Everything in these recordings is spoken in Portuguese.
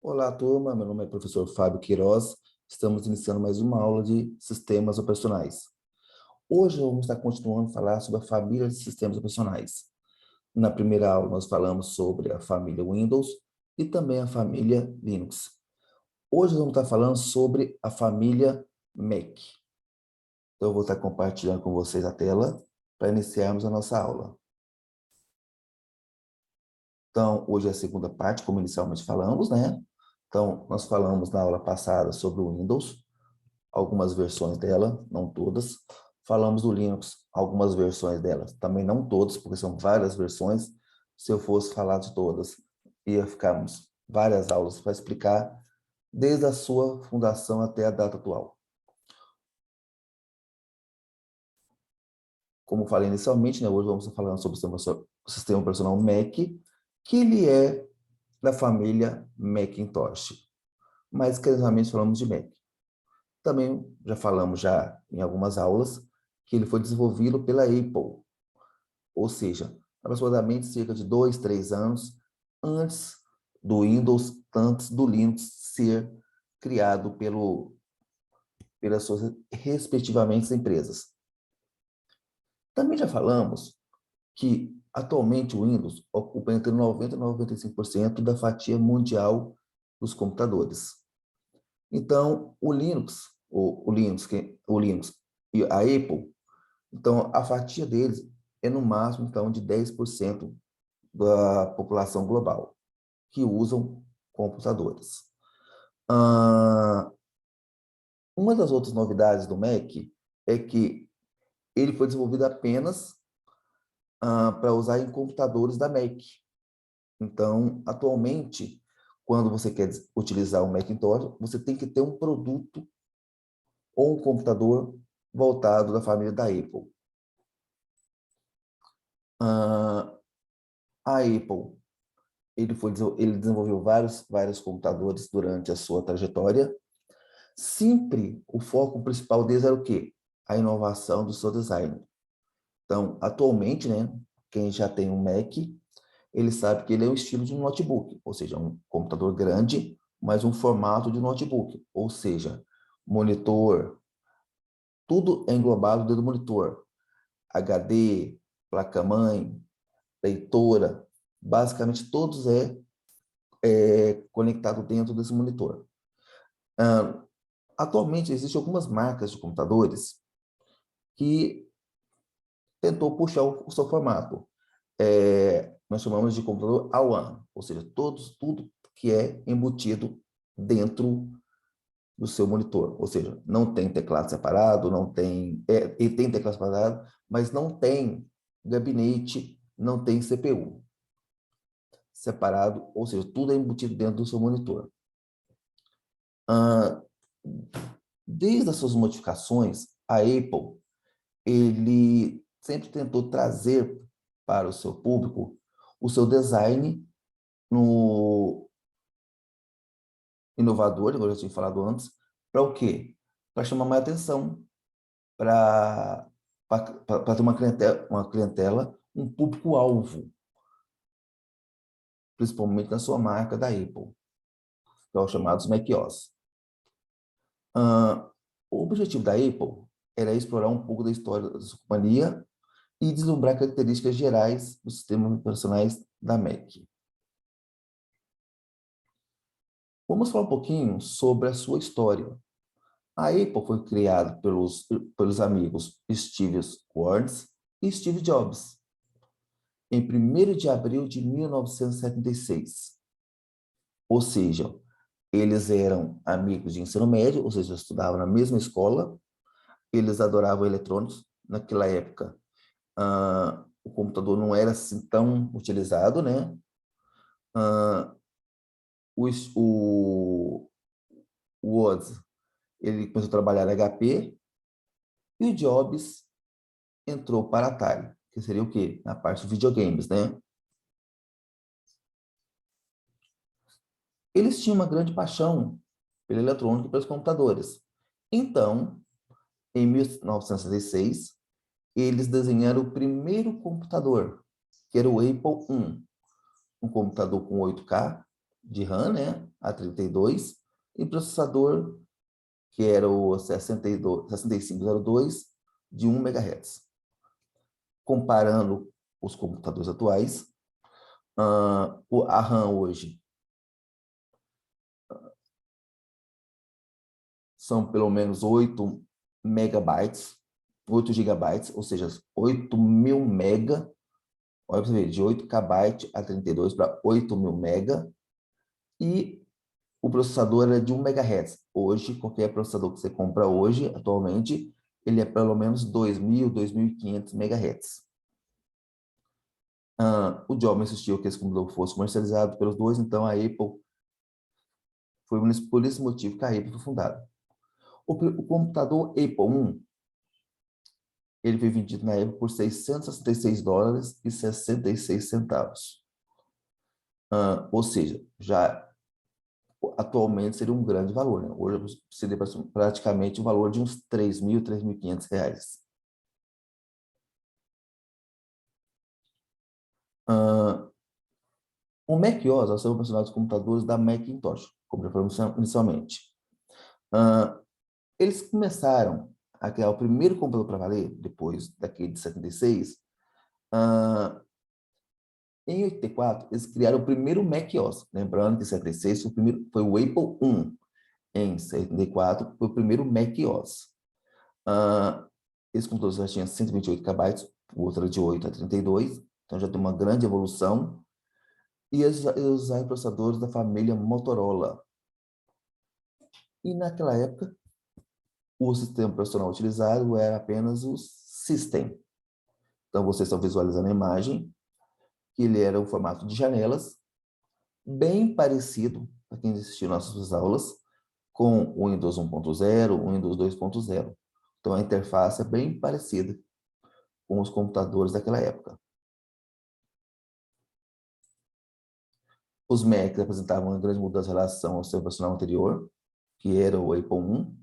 Olá, turma. Meu nome é professor Fábio Queiroz. Estamos iniciando mais uma aula de sistemas operacionais. Hoje vamos estar continuando a falar sobre a família de sistemas operacionais. Na primeira aula nós falamos sobre a família Windows e também a família Linux. Hoje vamos estar falando sobre a família Mac. Então eu vou estar compartilhando com vocês a tela para iniciarmos a nossa aula. Então, hoje é a segunda parte, como inicialmente falamos, né? Então, nós falamos na aula passada sobre o Windows, algumas versões dela, não todas. Falamos do Linux, algumas versões dela, também não todas, porque são várias versões. Se eu fosse falar de todas, ia ficarmos várias aulas para explicar, desde a sua fundação até a data atual. Como falei inicialmente, né, hoje vamos estar falando sobre o sistema operacional Mac, que ele é da família Macintosh. Mas, carinhosamente, falamos de Mac. Também já falamos já em algumas aulas que ele foi desenvolvido pela Apple, ou seja, aproximadamente cerca de 2, 3 anos antes do Windows, antes do Linux ser criado pelas suas respectivamente empresas. Também já falamos que atualmente o Windows ocupa entre 90% e 95% da fatia mundial dos computadores. Então, o Linux e a Apple, então a fatia deles é no máximo então de 10% da população global que usam computadores. Ah, uma das outras novidades do Mac é que ele foi desenvolvido apenas para usar em computadores da Mac. Então, atualmente, quando você quer utilizar o Macintosh, você tem que ter um produto ou um computador voltado da família da Apple. A Apple, ele desenvolveu vários computadores durante a sua trajetória. Sempre o foco principal deles era o quê? A inovação do seu design. Então, atualmente, né, quem já tem um Mac, ele sabe que ele é um estilo de um notebook, ou seja, um computador grande, mas um formato de notebook, ou seja, monitor, tudo é englobado dentro do monitor. HD, placa-mãe, leitora, basicamente todos conectado dentro desse monitor. Atualmente, existem algumas marcas de computadores que tentou puxar o seu formato. Nós chamamos de computador all-in, ou seja, tudo que é embutido dentro do seu monitor, ou seja, não tem teclado separado, não tem, ele tem teclado separado, mas não tem gabinete, não tem CPU separado, ou seja, tudo é embutido dentro do seu monitor. Desde as suas modificações, a Apple, ele sempre tentou trazer para o seu público o seu design no inovador, como eu já tinha falado antes, para o quê? Para chamar mais atenção, para ter uma clientela, um público-alvo, principalmente na sua marca da Apple, que é os chamados macOS. O objetivo da Apple era explorar um pouco da história da sua companhia e deslumbrar características gerais dos sistemas operacionais da Mac. Vamos falar um pouquinho sobre a sua história. A Apple foi criada pelos amigos Steve Wozniak e Steve Jobs em 1º de abril de 1976. Ou seja, eles eram amigos de ensino médio, ou seja, estudavam na mesma escola, eles adoravam eletrônicos. Naquela época, o computador não era assim tão utilizado, né? O Woz, ele começou a trabalhar na HP e o Jobs entrou para a Atari, que seria o quê? Na parte de videogames, né? Eles tinham uma grande paixão pela eletrônica e pelos computadores. Então, em 1966, eles desenharam o primeiro computador, que era o Apple I, um computador com 8K, de RAM, né, A32, e processador, que era o 6502, de 1 MHz. Comparando os computadores atuais, a RAM hoje são pelo menos 8 megabytes, 8 gigabytes, ou seja, 8.000 mega. Olha para você ver, de 8 KB a 32 para 8.000 mega. E o processador é de 1 MHz. Hoje, qualquer processador que você compra hoje, atualmente, ele é pelo menos 2.000, 2.500 MHz. O Jobs insistiu que esse computador fosse comercializado pelos dois, então a Apple foi por esse motivo que a Apple foi fundada. O computador Apple I, ele foi vendido na época por $666,66. Ou seja, já atualmente seria um grande valor, né? Hoje seria praticamente o valor de uns R$ 3.000, R$ 3.500. O Mac OS é o sistema operacional dos computadores da Macintosh, como já falamos inicialmente. Eles começaram a criar o primeiro computador para valer, depois daquele de 76. Em 84, eles criaram o primeiro Mac OS. Lembrando que em 76 foi o Apple I. Em 74, foi o primeiro Mac OS. Esse computador já tinha 128 KB, o outro era de 8 a 32, então já tem uma grande evolução. E eles usaram processadores da família Motorola. E naquela época, o sistema operacional utilizado era apenas o System. Então, vocês estão visualizando a imagem, que ele era o formato de janelas, bem parecido, para quem assistiu nossas aulas, com o Windows 1.0, o Windows 2.0. Então, a interface é bem parecida com os computadores daquela época. Os Macs apresentavam uma grande mudança em relação ao seu operacional anterior, que era o Apple I.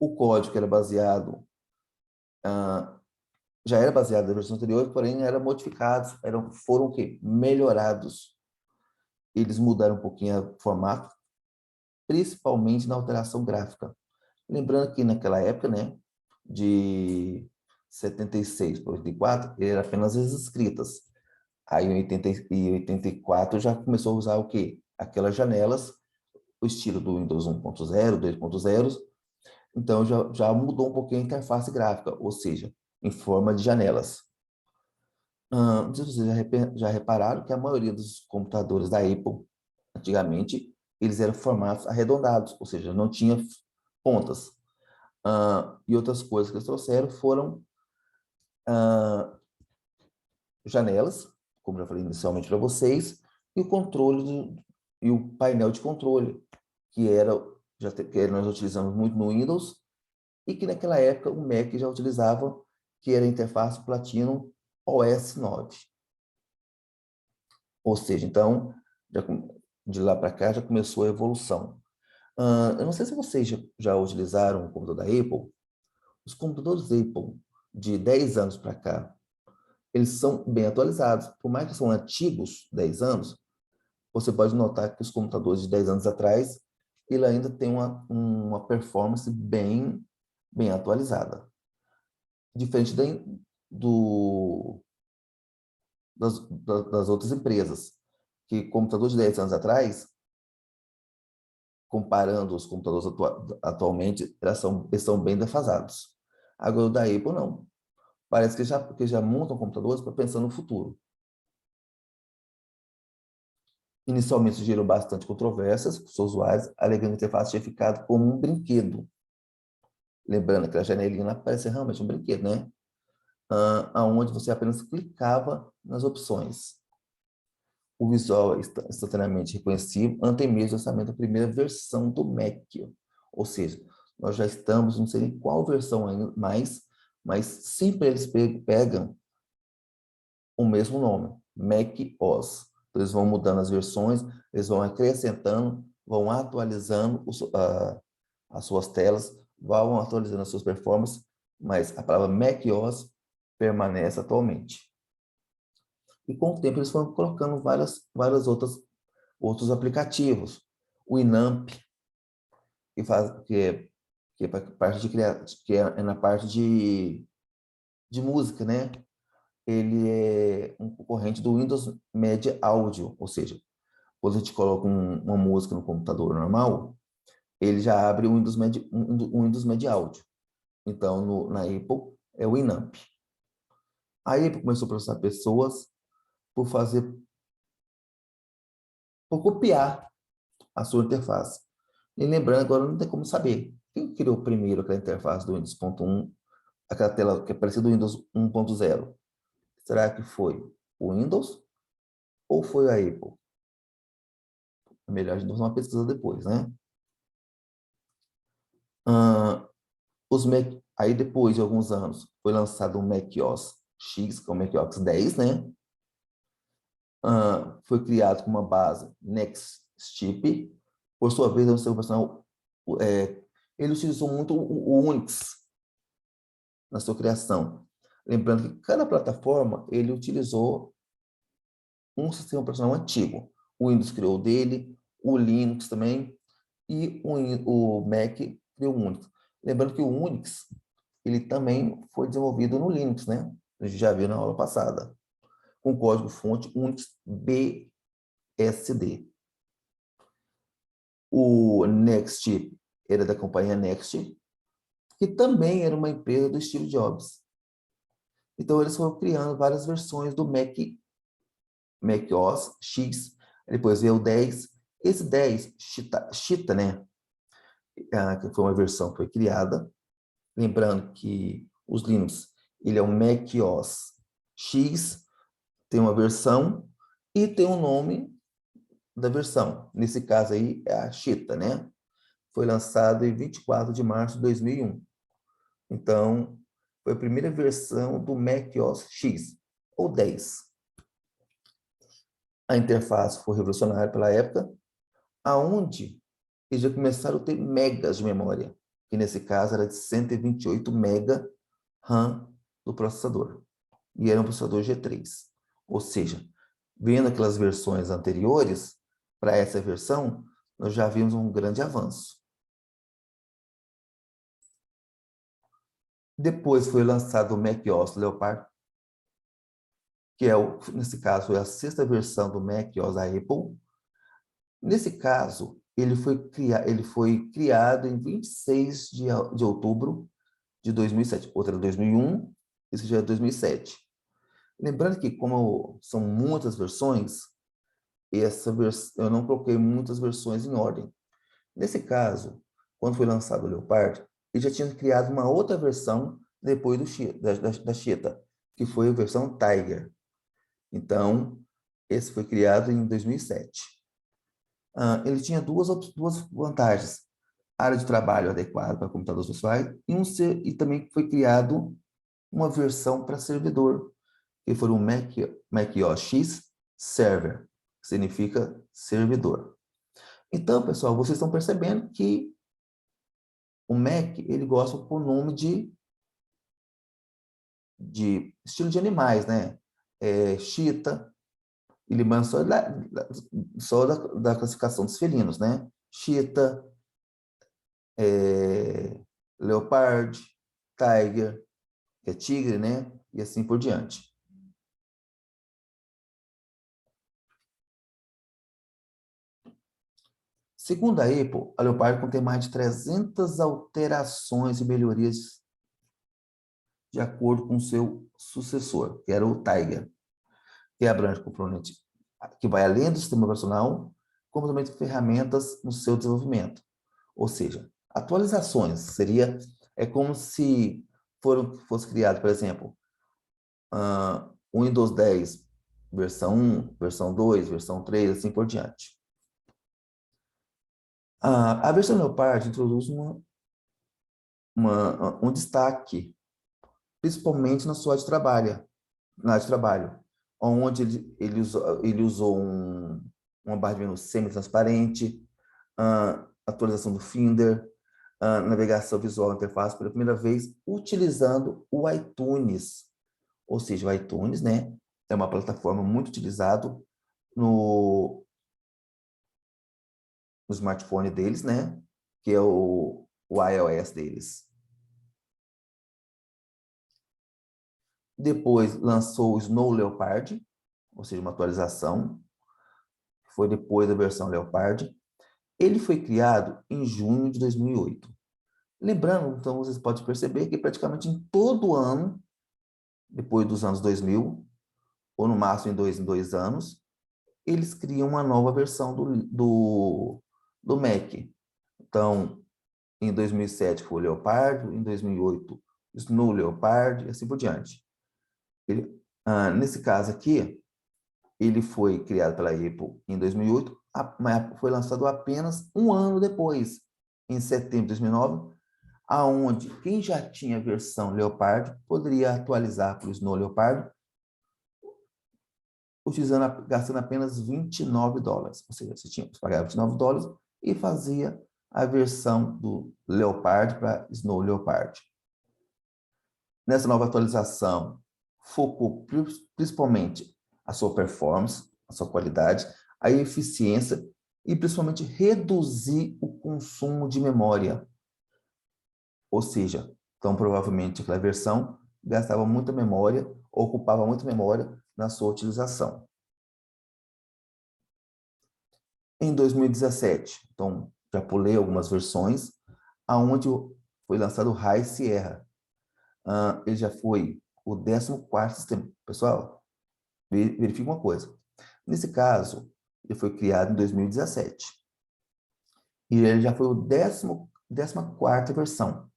O código era baseado, já era baseado na versão anterior, porém eram modificados, foram o quê? Melhorados. Eles mudaram um pouquinho o formato, principalmente na alteração gráfica. Lembrando que naquela época, né, de 76 para 84, ele era apenas as escritas. Aí em 84 já começou a usar o quê? Aquelas janelas, o estilo do Windows 1.0, 2.0. Então já mudou um pouquinho a interface gráfica, ou seja, em forma de janelas. Não sei se vocês já repararam que a maioria dos computadores da Apple, antigamente, eles eram formatos arredondados, ou seja, não tinha pontas. E outras coisas que eles trouxeram foram janelas, como eu falei inicialmente para vocês, e o controle e o painel de controle, que nós utilizamos muito no Windows, e que naquela época o Mac já utilizava, que era a interface Platinum OS 9. Ou seja, então, de lá para cá já começou a evolução. Eu não sei se vocês já utilizaram o computador da Apple. Os computadores Apple de 10 anos para cá, eles são bem atualizados. Por mais que são antigos, 10 anos, você pode notar que os computadores de 10 anos atrás, ele ainda tem uma performance bem atualizada. Diferente das outras empresas, que computadores de 10 anos atrás, comparando os computadores atualmente, eles são bem defasados. Agora, o da Apple, não. Parece que já montam computadores para pensar no futuro. Inicialmente, gerou bastante controvérsias com os usuários, alegando que a interface tinha ficado como um brinquedo. Lembrando que a janelinha parece realmente um brinquedo, né? Onde você apenas clicava nas opções. O visual é instantaneamente reconhecível antes mesmo do lançamento da primeira versão do Mac. Ou seja, nós já estamos, não sei nem qual versão ainda mais, mas sempre eles pegam o mesmo nome, Mac OS. Então, eles vão mudando as versões, eles vão acrescentando, vão atualizando as suas telas, vão atualizando as suas performances, mas a palavra Mac OS permanece atualmente. E com o tempo eles foram colocando várias outras outros aplicativos. O Inamp, que é pra parte de criar, que é na parte de música, né? Ele é um concorrente do Windows Media Audio, ou seja, quando a gente coloca uma música no computador normal, ele já abre o Windows Media Audio. Então, na Apple, é o Winamp. A Apple começou a processar pessoas por fazer, por copiar a sua interface. E lembrando, agora não tem como saber quem criou primeiro aquela interface do Windows 1, aquela tela que é parecida do Windows 1.0. Será que foi o Windows ou foi a Apple? É melhor a gente fazer uma pesquisa depois, né? Ah, aí depois de alguns anos foi lançado o macOS X, que é o macOS 10, né? Foi criado com uma base NextChip. Por sua vez, o seu profissional, ele utilizou muito o Unix na sua criação. Lembrando que cada plataforma ele utilizou um sistema operacional antigo. O Windows criou o dele, o Linux também, e o Mac criou o Unix. Lembrando que o Unix ele também foi desenvolvido no Linux, né? A gente já viu na aula passada, com código-fonte Unix BSD. O Next era da companhia Next, que também era uma empresa do Steve Jobs. Então, eles foram criando várias versões do macOS X, depois veio o 10. Esse 10, Cheetah, né? Que foi uma versão que foi criada. Lembrando que os Linux, ele é o macOS X, tem uma versão e tem um nome da versão. Nesse caso aí, é a Cheetah, né? Foi lançado em 24 de março de 2001. Então, foi a primeira versão do macOS X, ou 10. A interface foi revolucionária pela época, aonde eles já começaram a ter megas de memória, que nesse caso era de 128 mega RAM do processador. E era um processador G3. Ou seja, vendo aquelas versões anteriores, para essa versão, nós já vimos um grande avanço. Depois foi lançado o macOS Leopard, que nesse caso, é a sexta versão do macOS da Apple. Nesse caso, ele foi criado em 26 de outubro de 2007. Outra é 2001, esse já é 2007. Lembrando que, como são muitas versões, eu não coloquei muitas versões em ordem. Nesse caso, quando foi lançado o Leopard, ele já tinha criado uma outra versão depois da Cheetah, que foi a versão Tiger. Então, esse foi criado em 2007. Ele tinha duas vantagens. Área de trabalho adequada para computadores pessoais e também foi criado uma versão para servidor, que foi o macOS X Server, que significa servidor. Então, pessoal, vocês estão percebendo que o Mac, ele gosta por nome de estilo de animais, né? Cheetah, ele manda só da classificação dos felinos, né? Cheetah, Leopard, Tiger, que é tigre, né? E assim por diante. Segundo a Apple, a Leopard contém mais de 300 alterações e melhorias de acordo com seu sucessor, que era o Tiger, que abrange componente que vai além do sistema operacional, como também ferramentas no seu desenvolvimento. Ou seja, atualizações é como se fosse criado, por exemplo, o Windows 10 versão 1, versão 2, versão 3, assim por diante. A versão Leopard introduz um destaque, principalmente na sua na área de trabalho, onde ele usou uma barra de menu semi-transparente, atualização do Finder, navegação visual interface pela primeira vez, utilizando o iTunes. Ou seja, o iTunes, né, é uma plataforma muito utilizada no smartphone deles, né? Que é o iOS deles. Depois lançou o Snow Leopard, ou seja, uma atualização. Foi depois da versão Leopard. Ele foi criado em junho de 2008. Lembrando, então, vocês podem perceber que praticamente em todo ano, depois dos anos 2000, ou no máximo em dois anos, eles criam uma nova versão do Mac. Então, em 2007 foi o Leopard, em 2008 Snow Leopard, e assim por diante. Nesse caso aqui, ele foi criado pela Apple em 2008, mas foi lançado apenas um ano depois, em setembro de 2009, aonde quem já tinha a versão Leopard poderia atualizar para o Snow Leopard, gastando apenas $29. Ou seja, você tinha que pagar $29 e fazia a versão do Leopard para Snow Leopard. Nessa nova atualização, focou principalmente a sua performance, a sua qualidade, a eficiência e principalmente reduzir o consumo de memória. Ou seja, então provavelmente aquela versão gastava muita memória, ocupava muita memória na sua utilização. Em 2017, então já pulei algumas versões, aonde foi lançado o High Sierra. Ele já foi o 14º sistema. Pessoal, verifique uma coisa. Nesse caso, ele foi criado em 2017. E ele já foi o 14ª versão.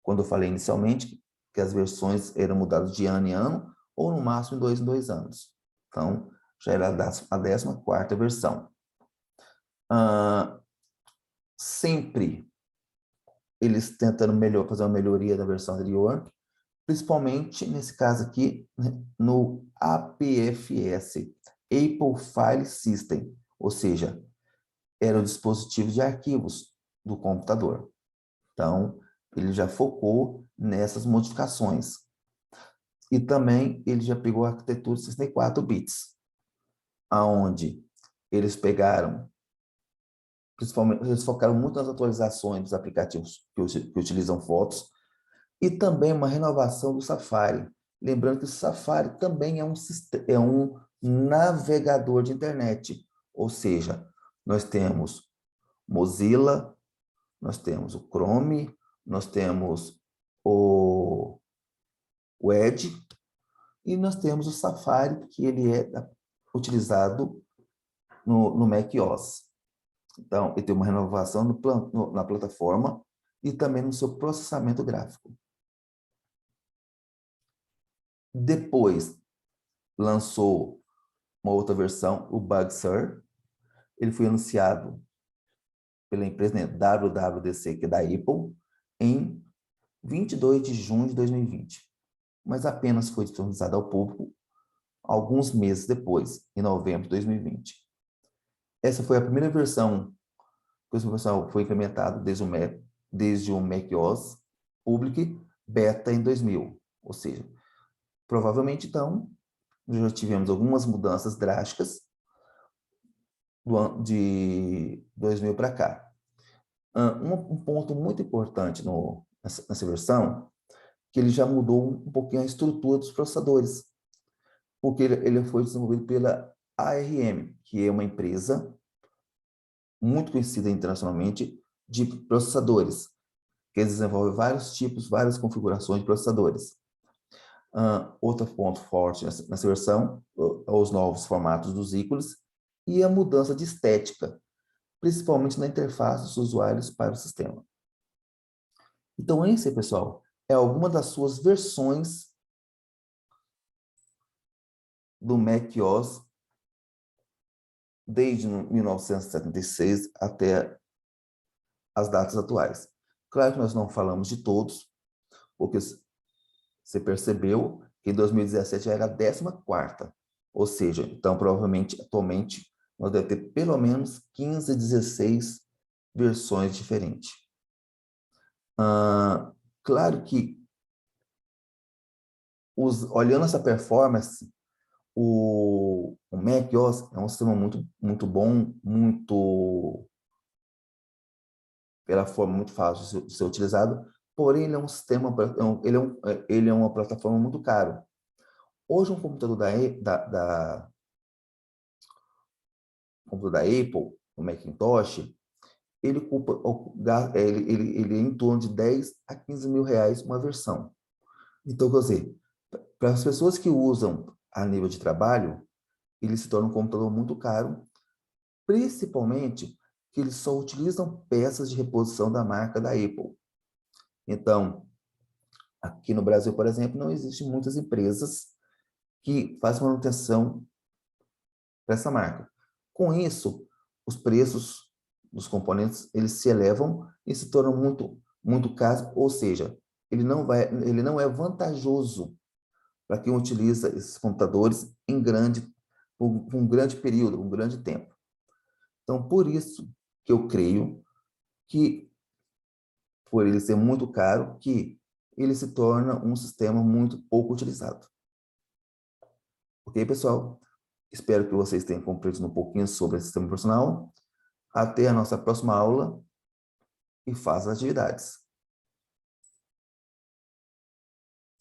Quando eu falei inicialmente que as versões eram mudadas de ano em ano, ou no máximo em 2 anos. Então, já era a 14ª versão. Sempre eles tentando fazer uma melhoria da versão anterior, principalmente nesse caso aqui, no APFS, Apple File System, ou seja, era o dispositivo de arquivos do computador. Então, ele já focou nessas modificações. E também ele já pegou a arquitetura de 64 bits, aonde eles pegaram, principalmente, eles focaram muito nas atualizações dos aplicativos que utilizam fotos, e também uma renovação do Safari. Lembrando que o Safari também é um navegador de internet, ou seja, nós temos Mozilla, nós temos o Chrome, nós temos o Edge e nós temos o Safari, que ele é utilizado no macOS. Então, ele tem uma renovação na plataforma e também no seu processamento gráfico. Depois, lançou uma outra versão, o Bug Sur. Ele foi anunciado pela empresa, né, WWDC, que é da Apple, em 22 de junho de 2020. Mas apenas foi disponibilizado ao público alguns meses depois, em novembro de 2020. Essa foi a primeira versão que foi implementada desde o macOS Public Beta em 2000. Ou seja, provavelmente, então, já tivemos algumas mudanças drásticas de 2000 para cá. Um ponto muito importante nessa versão, que ele já mudou um pouquinho a estrutura dos processadores, porque ele foi desenvolvido pela ARM, que é uma empresa muito conhecida internacionalmente de processadores, que desenvolve vários tipos, várias configurações de processadores. Outro ponto forte nessa versão, os novos formatos dos ícones e a mudança de estética, principalmente na interface dos usuários para o sistema. Então, esse, pessoal, é alguma das suas versões do macOS desde 1976 até as datas atuais. Claro que nós não falamos de todos, porque você percebeu que em 2017 já era a 14ª, ou seja, então provavelmente atualmente nós devemos ter pelo menos 15, 16 versões diferentes. Claro que olhando essa performance, o macOS é um sistema muito bom, muito pela forma muito fácil de ser utilizado, porém ele é um sistema, ele é uma plataforma muito caro. Hoje um computador computador da Apple, o Macintosh, ele ele é em torno de 10 a 15 mil reais uma versão. Então, quer dizer, para as pessoas que usam a nível de trabalho, ele se torna um computador muito caro, principalmente que eles só utilizam peças de reposição da marca da Apple. Então, aqui no Brasil, por exemplo, não existem muitas empresas que fazem manutenção para essa marca. Com isso, os preços dos componentes eles se elevam e se tornam muito caros, ou seja, ele não é vantajoso para quem utiliza esses computadores por um grande período, um grande tempo. Então, por isso que eu creio que, por ele ser muito caro, que ele se torna um sistema muito pouco utilizado. Ok, pessoal? Espero que vocês tenham compreendido um pouquinho sobre o sistema operacional. Até a nossa próxima aula e faça as atividades.